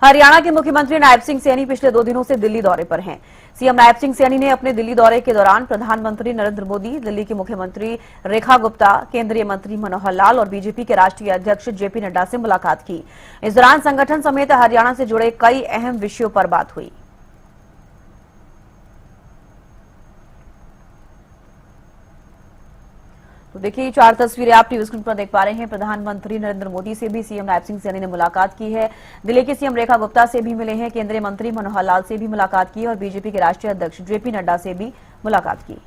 हरियाणा के मुख्यमंत्री नायब सिंह सैनी पिछले 2 दिनों से दिल्ली दौरे पर हैं। सीएम नायब सिंह सैनी ने अपने दिल्ली दौरे के दौरान प्रधानमंत्री नरेंद्र मोदी, दिल्ली की मुख्यमंत्री रेखा गुप्ता, केंद्रीय मंत्री मनोहर लाल और बीजेपी के राष्ट्रीय अध्यक्ष जेपी नड्डा से मुलाकात की। इस दौरान संगठन समेत हरियाणा से जुड़े कई अहम विषयों पर बात हुई। तो देखिए 4 तस्वीरें आप टीवी स्क्रीन पर देख पा रहे हैं। प्रधानमंत्री नरेंद्र मोदी से भी सीएम नायब सिंह सैनी ने मुलाकात की है। दिल्ली की सीएम रेखा गुप्ता से भी मिले हैं। केंद्रीय मंत्री मनोहर लाल से भी मुलाकात की और बीजेपी के राष्ट्रीय अध्यक्ष जेपी नड्डा से भी मुलाकात की।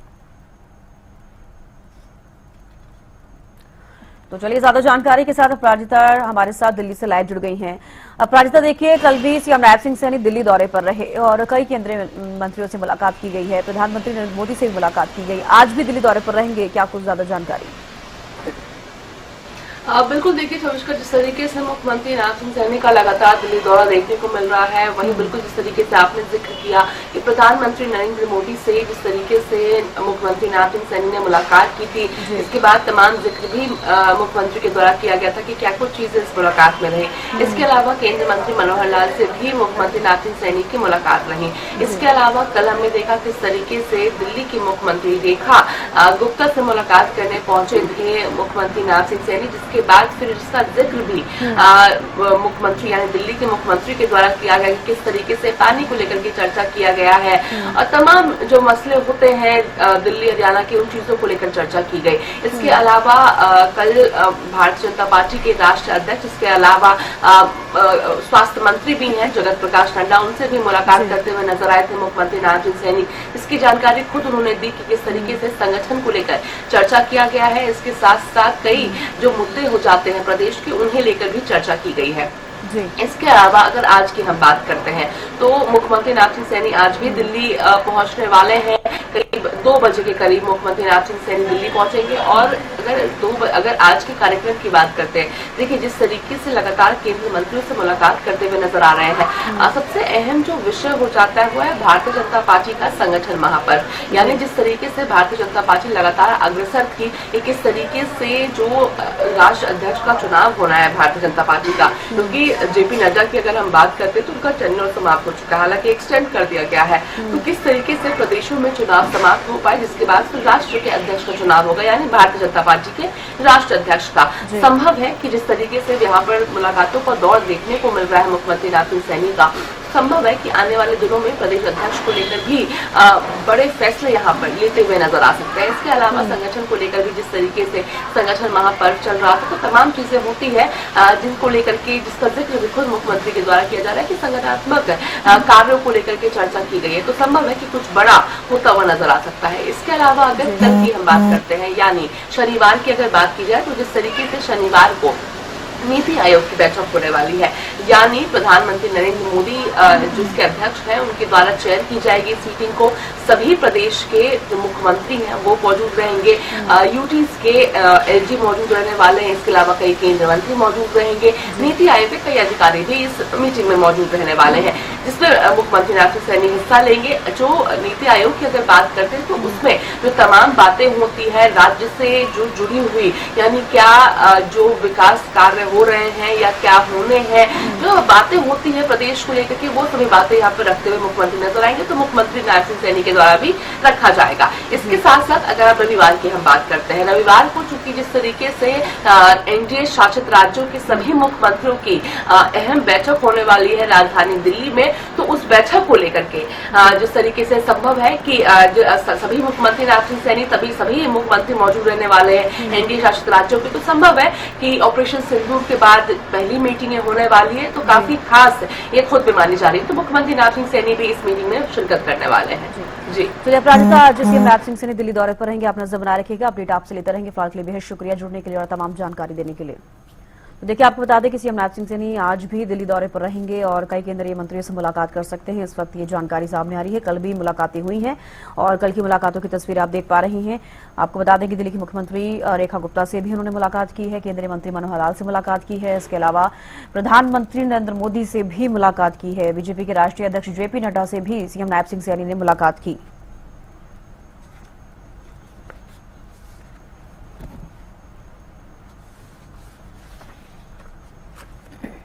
तो चलिए ज्यादा जानकारी के साथ अपराजिता हमारे साथ दिल्ली से लाइव जुड़ गई हैं। अपराजिता, देखिए कल भी सीएम नायब सिंह सैनी दिल्ली दौरे पर रहे और कई केंद्रीय मंत्रियों से मुलाकात की गई है। प्रधानमंत्री नरेंद्र मोदी से भी मुलाकात की गई। आज भी दिल्ली दौरे पर रहेंगे, क्या कुछ ज्यादा जानकारी? बिल्कुल देखिए चविष्कर, जिस तरीके से मुख्यमंत्री नायब सिंह सैनी का लगातार दिल्ली दौरा देखने को मिल रहा है, वहीं बिल्कुल जिस तरीके से आपने जिक्र किया कि प्रधानमंत्री नरेंद्र मोदी से जिस तरीके से मुख्यमंत्री नायब सिंह सैनी ने मुलाकात की थी, इसके बाद तमाम जिक्र भी मुख्यमंत्री के द्वारा किया गया था कि क्या कुछ चीजें इस मुलाकात में रही। इसके अलावा केंद्रीय मंत्री मनोहर लाल से भी मुख्यमंत्री नायब सिंह सैनी की मुलाकात रही। इसके अलावा कल हमने देखा किस तरीके से दिल्ली की मुख्यमंत्री रेखा गुप्ता से मुलाकात करने पहुंचे थे मुख्यमंत्री नायब सिंह सैनी, जिसके बाद फिर इसका जिक्र भी मुख्यमंत्री यानी दिल्ली के मुख्यमंत्री के द्वारा किया गया कि किस तरीके से पानी को लेकर के चर्चा किया गया है और तमाम जो मसले होते हैं दिल्ली हरियाणा के, उन चीजों को लेकर चर्चा की गई। इसके अलावा कल भारतीय जनता पार्टी के राष्ट्रीय अध्यक्ष, इसके अलावा स्वास्थ्य मंत्री भी हैं जगत प्रकाश नड्डा, उनसे भी मुलाकात करते हुए नजर आए थे मुख्यमंत्री नायब सिंह सैनी। इसकी जानकारी खुद उन्होंने दी कि किस तरीके से संगठन को लेकर चर्चा किया गया है। इसके साथ साथ कई जो मुद्दे हो जाते हैं प्रदेश के, उन्हें लेकर भी चर्चा की गई है। इसके अलावा अगर आज की हम बात करते हैं तो मुख्यमंत्री नायब सिंह सैनी आज भी दिल्ली पहुंचने वाले हैं। करीब 2 बजे के करीब मुख्यमंत्री नायब सिंह सैनी दिल्ली पहुंचेंगे और अगर आज के कार्यक्रम की बात करते हैं, देखिए जिस तरीके से लगातार केंद्रीय मंत्रियों से मुलाकात करते हुए नजर आ रहे हैं, सबसे अहम जो विषय हो जाता है वो है भारतीय जनता पार्टी का संगठन महापर्व। यानी जिस तरीके से भारतीय जनता पार्टी लगातार अग्रसर थी कि किस तरीके से जो राष्ट्रीय अध्यक्ष का चुनाव होना है भारतीय जनता पार्टी का, क्योंकि जेपी नड्डा की अगर हम बात करते हैं तो उनका टेन्योर समाप्त हो चुका है, हालांकि एक्सटेंड कर दिया गया है। तो किस तरीके से प्रदेशों में चुनाव समाप्त हो पाए, जिसके बाद फिर राष्ट्र के अध्यक्ष का चुनाव होगा, यानी भारतीय जनता पार्टी के राष्ट्रीय अध्यक्ष का। संभव है कि जिस तरीके से यहाँ पर मुलाकातों का दौर देखने को मिल रहा है मुख्यमंत्री नायब सिंह सैनी का, संभव है कि आने वाले दिनों में प्रदेश अध्यक्ष को लेकर भी बड़े फैसले यहाँ पर लेते हुए नजर आ सकते हैं। इसके अलावा संगठन को लेकर भी जिस तरीके से संगठन महापर्व चल रहा था, तो तमाम चीजें होती है जिनको लेकर के जिसका जिक्र भी खुद मुख्यमंत्री के द्वारा किया जा रहा है कि संगठनात्मक कार्यों को लेकर के चर्चा की गई है, तो संभव है कि कुछ बड़ा होता हुआ नजर आ सकता है। इसके अलावा अगर कल की हम बात करते हैं यानी शनिवार की अगर बात की जाए, तो जिस तरीके से शनिवार को नीति आयोग की बैठक होने वाली है, यानी प्रधानमंत्री नरेंद्र मोदी जिसके अध्यक्ष हैं उनके द्वारा चेयर की जाएगी इस मीटिंग को। सभी प्रदेश के जो मुख्यमंत्री हैं वो मौजूद रहेंगे, यूटीज के एलजी मौजूद रहने वाले हैं, इसके अलावा कई केंद्रीय मंत्री मौजूद रहेंगे, नीति आयोग के कई अधिकारी भी इस मीटिंग में मौजूद रहने वाले हैं, जिसमें मुख्यमंत्री नायब सिंह सैनी हिस्सा लेंगे। जो नीति आयोग की अगर बात करते हैं तो उसमें जो तमाम बातें होती है राज्य से जो जुड़ी हुई, यानी क्या जो विकास कार्य हो रहे हैं या क्या होने हैं, जो बातें होती है प्रदेश को लेकर के, वो सभी बातें यहाँ पर रखते हुए मुख्यमंत्री नजर आएंगे, तो मुख्यमंत्री नायब सिंह सैनी के द्वारा भी रखा जाएगा। इसके साथ साथ अगर आप रविवार की हम बात करते हैं, रविवार को चूंकि जिस तरीके से एनडीए शासित राज्यों के सभी मुख्यमंत्रियों की अहम बैठक होने वाली है राजधानी दिल्ली में, तो उस बैठक को लेकर के जिस तरीके से संभव है कि सभी मुख्यमंत्री नायब सिंह सैनी सभी मुख्यमंत्री मौजूद रहने वाले हैं एनडीए शासित राज्यों के, तो संभव है कि ऑपरेशन सिंदूर के बाद पहली मीटिंग होने वाली है, तो काफी खास ये खुद भी मानी जा रही है। तो मुख्यमंत्री नायब सिंह सैनी भी इस मीटिंग में शिरकत करने वाले हैं। जी चलिए अपराजिता, आज सीएम नायब सिंह सैनी दिल्ली दौरे पर रहेंगे, आप नजर बनाए रखिएगा, अपडेट आपसे लेते रहेंगे। फिलहाल के लिए बेहद शुक्रिया जुड़ने के लिए और तमाम जानकारी देने के लिए। तो देखिए आपको बता दें कि सीएम नायब सिंह सैनी आज भी दिल्ली दौरे पर रहेंगे और कई केंद्रीय मंत्रियों से मुलाकात कर सकते हैं। इस वक्त ये जानकारी सामने आ रही है, कल भी मुलाकातें हुई हैं और कल की मुलाकातों की तस्वीर आप देख पा रही हैं। आपको बता दें कि दिल्ली की मुख्यमंत्री रेखा गुप्ता से भी उन्होंने मुलाकात की है, केंद्रीय मंत्री मनोहर लाल से मुलाकात की है, इसके अलावा प्रधानमंत्री नरेंद्र मोदी से भी मुलाकात की है, बीजेपी के राष्ट्रीय अध्यक्ष जेपी नड्डा से भी सीएम नायब सिंह सैनी ने मुलाकात की।